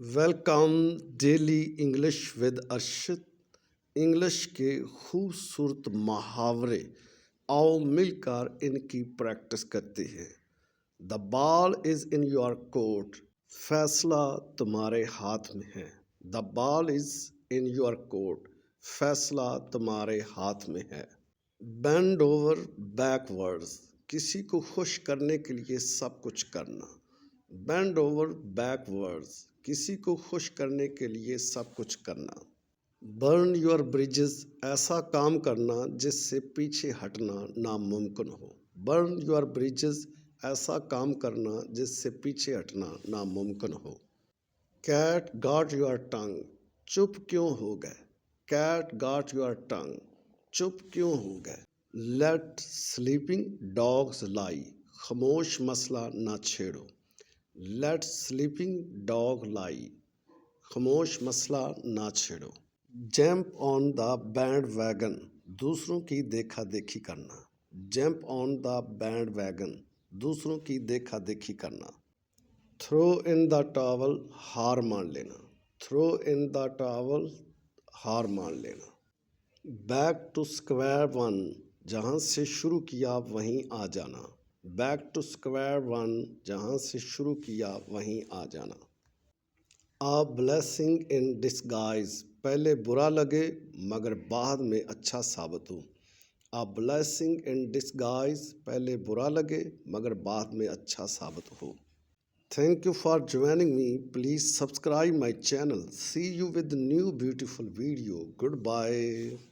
Welcome daily English with Arshad English کے خوبصورت محاورے آؤ مل کر ان کی پریکٹس کرتے ہیں۔ دا بال از ان یور کورٹ، فیصلہ تمہارے ہاتھ میں ہے۔ دا بال از ان یور کورٹ، فیصلہ تمہارے ہاتھ میں ہے۔ بینڈ اوور بیک ورڈز، کسی کو خوش کرنے کے لیے سب کچھ کرنا۔ بینڈ اوور بیک ورڈز، کسی کو خوش کرنے کے لیے سب کچھ کرنا۔ برن یور بریجز، ایسا کام کرنا جس سے پیچھے ہٹنا ناممکن ہو۔ برن یور بریجز، ایسا کام کرنا جس سے پیچھے ہٹنا ناممکن ہو۔ کیٹ گاٹ یور ٹنگ، چپ کیوں ہو گئے۔ کیٹ گاٹ یور ٹنگ، چپ کیوں ہو گئے۔ لیٹ سلیپنگ ڈاگز لائی، خاموش مسئلہ نہ چھیڑو۔ لیٹ سلیپنگ ڈاگ لائی، خاموش مسئلہ نہ چھیڑو۔ Jump on the bandwagon, دوسروں کی دیکھا دیکھی کرنا۔ Jump on the bandwagon, دوسروں کی دیکھا دیکھی کرنا۔ تھرو ان دا ٹاول، ہار مان لینا۔ تھرو ان دا ٹاول، ہار مان لینا۔ بیک ٹو اسکوائر ون، جہاں سے شروع کیا وہیں آ جانا۔ بیک ٹو اسکوائر ون، جہاں سے شروع کیا وہیں آ جانا۔ آ بلیسنگ ان ڈسگائز، پہلے برا لگے مگر بعد میں اچھا ثابت ہو۔ آ بلیسنگ ان ڈسگائز، پہلے برا لگے مگر بعد میں اچھا ثابت ہو۔ Thank you for joining me. Please subscribe my channel. See you with new beautiful video. Goodbye.